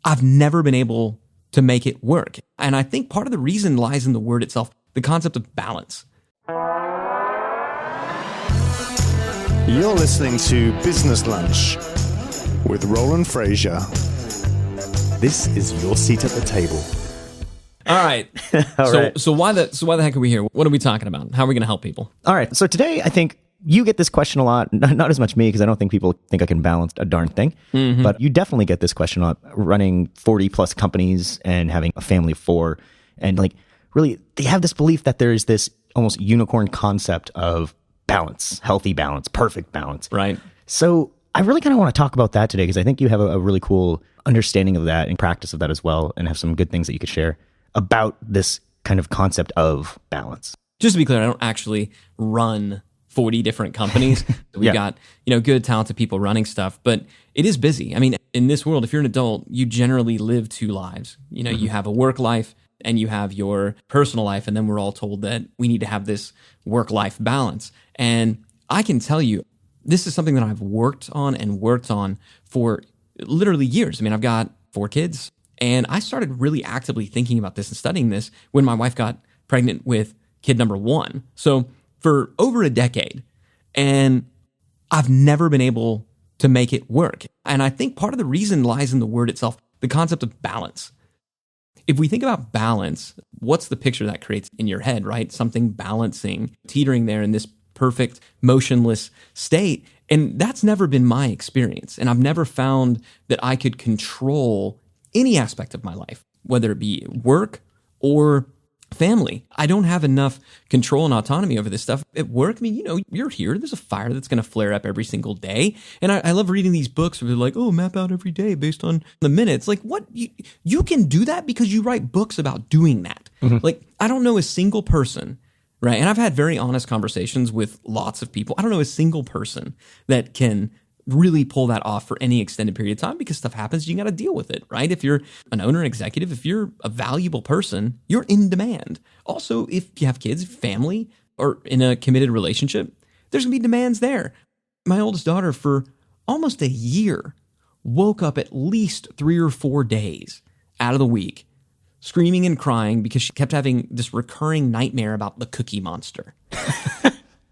I've never been able to make it work. And I think part of the reason lies in the word itself, the concept of balance. You're listening to Business Lunch with Roland Frasier. This is your seat at the table. All right. So why the heck are we here? What are we talking about? How are we going to help people? All right. So today, I think you get this question a lot, not as much me, because I don't think people think I can balance a darn thing. Mm-hmm. But you definitely get this question a lot, running 40 plus companies and having a family of 4. And like, really, they have this belief that there is this almost unicorn concept of balance, healthy balance, perfect balance. Right. So I really kind of want to talk about that today, because I think you have a really cool understanding of that and practice of that as well, and have some good things that you could share about this kind of concept of balance. Just to be clear, I don't actually run 40 different companies. We've got, good, talented people running stuff, but it is busy. I mean, in this world, if you're an adult, you generally live 2 lives. You have a work life and you have your personal life, and then we're all told that we need to have this work-life balance. And I can tell you, this is something that I've worked on for literally years. I mean, I've got 4 kids, and I started really actively thinking about this and studying this when my wife got pregnant with kid number 1. So for over a decade, and I've never been able to make it work. And I think part of the reason lies in the word itself, the concept of balance. If we think about balance, what's the picture that creates in your head, right? Something balancing, teetering there in this perfect, motionless state. And that's never been my experience. And I've never found that I could control any aspect of my life, whether it be work or family. I don't have enough control and autonomy over this stuff. At work, I mean, you're here. There's a fire that's going to flare up every single day. And I love reading these books where they're like, map out every day based on the minutes. Like, what? You can do that because you write books about doing that. Mm-hmm. Like, I don't know a single person, right? And I've had very honest conversations with lots of people. I don't know a single person that can really pull that off for any extended period of time, because stuff happens. You got to deal with it, right? If you're an owner, executive, if you're a valuable person, you're in demand. Also, if you have kids, family, or in a committed relationship, there's going to be demands there. My oldest daughter, for almost a year, woke up at least 3 or 4 days out of the week screaming and crying because she kept having this recurring nightmare about the Cookie Monster.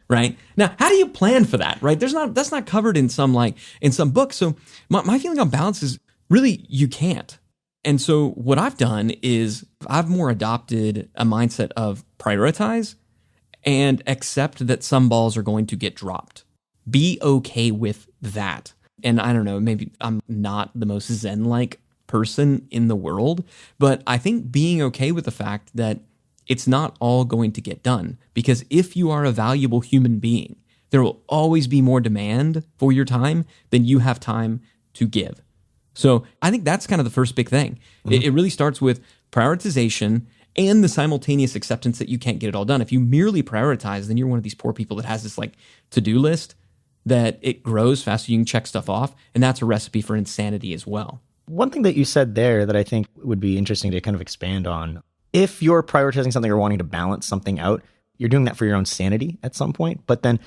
Right? Now, how do you plan for that, right? That's not covered in some book. So my feeling on balance is really you can't. And so what I've done is I've more adopted a mindset of prioritize and accept that some balls are going to get dropped. Be okay with that. And I don't know, maybe I'm not the most Zen-like person in the world, but I think being okay with the fact that it's not all going to get done, because if you are a valuable human being, there will always be more demand for your time than you have time to give. So I think that's kind of the first big thing. Mm-hmm. It really starts with prioritization and the simultaneous acceptance that you can't get it all done. If you merely prioritize, then you're one of these poor people that has this to-do list that it grows fast so you can check stuff off. And that's a recipe for insanity as well. One thing that you said there that I think would be interesting to kind of expand on, if you're prioritizing something or wanting to balance something out, you're doing that for your own sanity at some point. But then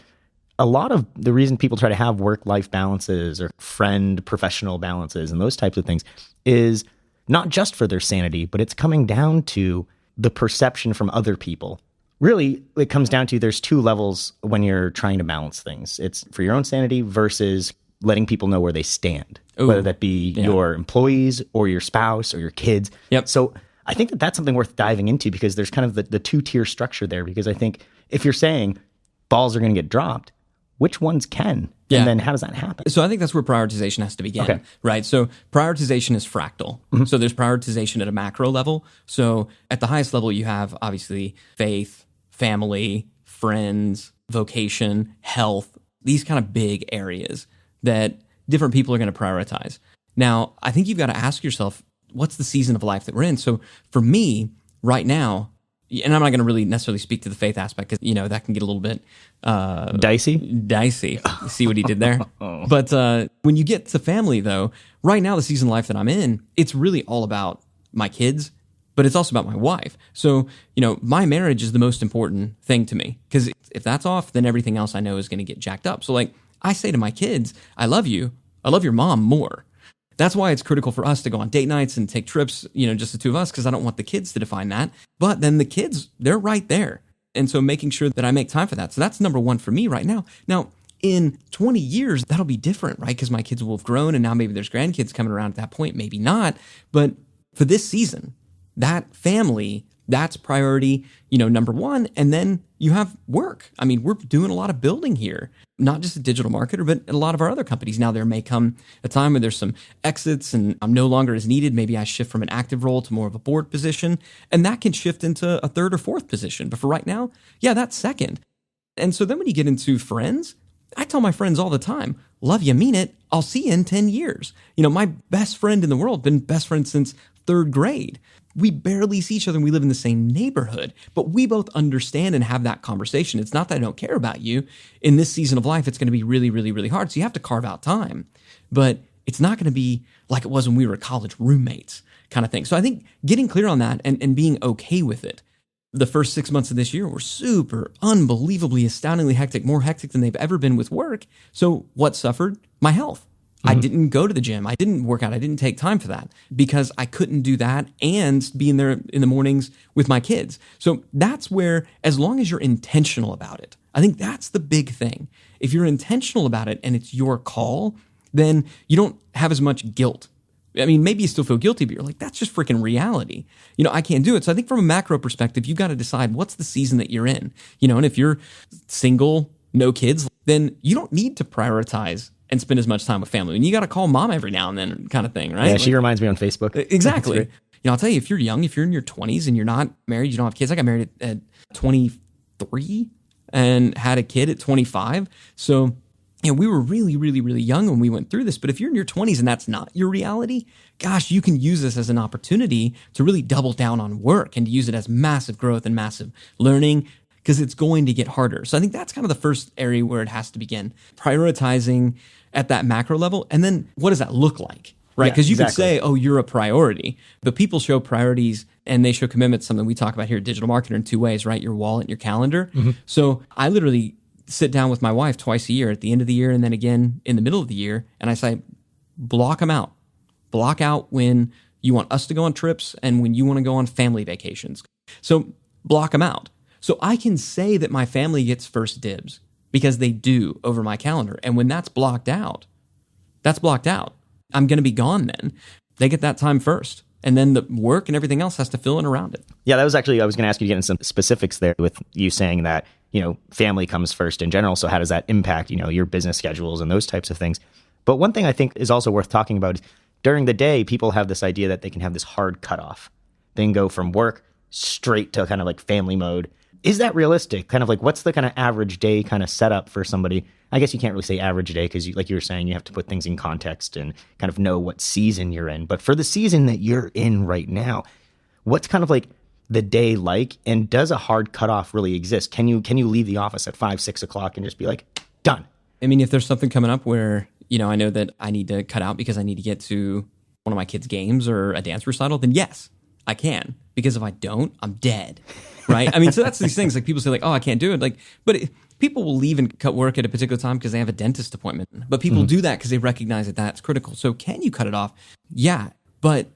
a lot of the reason people try to have work-life balances or professional balances and those types of things is not just for their sanity, but it's coming down to the perception from other people. Really, it comes down to there's 2 levels when you're trying to balance things. It's for your own sanity versus letting people know where they stand, whether that be your employees or your spouse or your kids. Yep. So I think that that's something worth diving into, because there's kind of the 2-tier structure there. Because I think if you're saying balls are going to get dropped, which ones can? Yeah. And then how does that happen? So I think that's where prioritization has to begin, right? So prioritization is fractal. Mm-hmm. So there's prioritization at a macro level. So at the highest level, you have obviously faith, family, friends, vocation, health, these kind of big areas that different people are going to prioritize. Now, I think you've got to ask yourself, what's the season of life that we're in? So for me, right now, and I'm not going to really necessarily speak to the faith aspect because, that can get a little bit... Dicey. See what he did there? But when you get to family, though, right now, the season of life that I'm in, it's really all about my kids, but it's also about my wife. So, my marriage is the most important thing to me, because if that's off, then everything else I know is going to get jacked up. So, I say to my kids, I love you. I love your mom more. That's why it's critical for us to go on date nights and take trips, just the two of us, because I don't want the kids to define that. But then the kids, they're right there. And so making sure that I make time for that. So that's number one for me right now. Now, in 20 years, that'll be different, right? Because my kids will have grown and now maybe there's grandkids coming around at that point, maybe not. But for this season, that family, that's priority, number one. And then you have work. I mean, we're doing a lot of building here, not just a digital marketer, but a lot of our other companies. Now, there may come a time where there's some exits and I'm no longer as needed. Maybe I shift from an active role to more of a board position, and that can shift into a third or fourth position. But for right now, yeah, that's second. And so then when you get into friends, I tell my friends all the time, love you, mean it. I'll see you in 10 years. My best friend in the world, been best friend since third grade. We barely see each other and we live in the same neighborhood, but we both understand and have that conversation. It's not that I don't care about you. In this season of life, it's going to be really, really, really hard. So you have to carve out time, but it's not going to be like it was when we were college roommates kind of thing. So I think getting clear on that and being okay with it. The first 6 months of this year were super, unbelievably, astoundingly hectic, more hectic than they've ever been with work. So what suffered? My health. I didn't go to the gym. I didn't work out. I didn't take time for that because I couldn't do that and be in there in the mornings with my kids. So that's where, as long as you're intentional about it, I think that's the big thing. If you're intentional about it and it's your call, then you don't have as much guilt. I mean, maybe you still feel guilty, but you're like, that's just freaking reality. I can't do it. So I think from a macro perspective, you've got to decide what's the season that you're in. And if you're single, no kids, then you don't need to prioritize and spend as much time with family. And you got to call mom every now and then kind of thing, right? Yeah, she reminds me on Facebook. Exactly. I'll tell you, if you're young, if you're in your 20s and you're not married, you don't have kids. I got married at 23 and had a kid at 25. So, we were really, really, really young when we went through this. But if you're in your 20s and that's not your reality, gosh, you can use this as an opportunity to really double down on work and to use it as massive growth and massive learning, because it's going to get harder. So I think that's kind of the first area where it has to begin. Prioritizing at that macro level. And then what does that look like, right? Because you could say, oh, you're a priority. But people show priorities and they show commitments, something we talk about here at Digital Marketer in two ways, right? Your wallet and your calendar. So I literally sit down with my wife twice a year, at the end of the year and then again in the middle of the year. And I say, block them out. Block out when you want us to go on trips and when you want to go on family vacations. So block them out. So I can say that my family gets first dibs because they do over my calendar. And when that's blocked out, that's blocked out. I'm going to be gone then. They get that time first. And then the work and everything else has to fill in around it. Yeah, that was actually, I was going to ask you to get into some specifics there with you saying that, family comes first in general. So how does that impact, your business schedules and those types of things? But one thing I think is also worth talking about is during the day, people have this idea that they can have this hard cutoff. They can go from work straight to kind of like family mode. Is that realistic? Kind of like, what's the kind of average day kind of setup for somebody? I guess you can't really say average day because, like you were saying, you have to put things in context and kind of know what season you're in. But for the season that you're in right now, what's kind of like the day like? And does a hard cutoff really exist? Can you leave the office at 5, 6 o'clock and just be like, done? I mean, if there's something coming up where, I know that I need to cut out because I need to get to one of my kids' games or a dance recital, then yes, I can. Because if I don't, I'm dead. Right? I mean, so that's these things like people say like, oh, I can't do it. People will leave and cut work at a particular time because they have a dentist appointment. But people do that because they recognize that that's critical. So can you cut it off? Yeah. But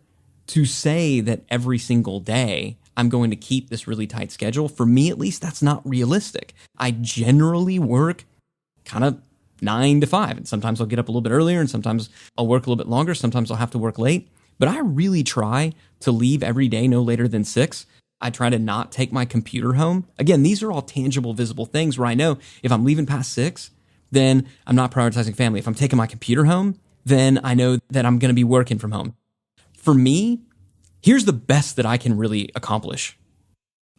to say that every single day I'm going to keep this really tight schedule, for me at least, that's not realistic. I generally work kind of 9 to 5. And sometimes I'll get up a little bit earlier and sometimes I'll work a little bit longer. Sometimes I'll have to work late. But I really try to leave every day no later than 6. I try to not take my computer home. Again, these are all tangible, visible things where I know if I'm leaving past 6, then I'm not prioritizing family. If I'm taking my computer home, then I know that I'm going to be working from home. For me, here's the best that I can really accomplish.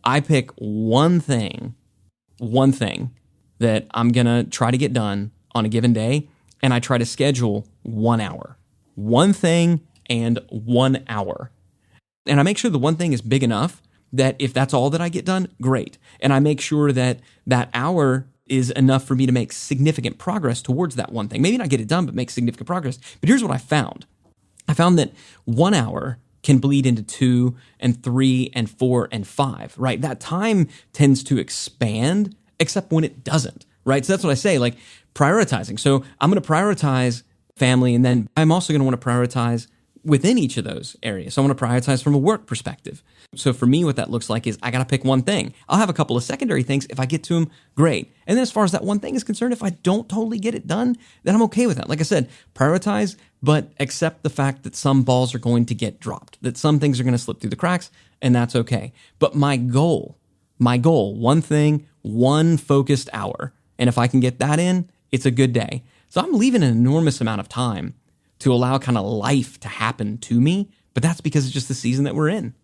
I pick one thing that I'm going to try to get done on a given day, and I try to schedule 1 hour. One thing and 1 hour. And I make sure the one thing is big enough that if that's all that I get done, great. And I make sure that that hour is enough for me to make significant progress towards that one thing. Maybe not get it done, but make significant progress. But here's what I found. I found that 1 hour can bleed into 2 and 3 and 4 and 5, right? That time tends to expand, except when it doesn't, right? So that's what I say, like prioritizing. So I'm going to prioritize family. And then I'm also going to want to prioritize within each of those areas. So I want to prioritize from a work perspective. So for me, what that looks like is I got to pick one thing. I'll have a couple of secondary things. If I get to them, great. And then as far as that one thing is concerned, if I don't totally get it done, then I'm okay with that. Like I said, prioritize, but accept the fact that some balls are going to get dropped, that some things are going to slip through the cracks, and that's okay. But my goal, one thing, one focused hour. And if I can get that in, it's a good day. So I'm leaving an enormous amount of time to allow kind of life to happen to me, but that's because it's just the season that we're in.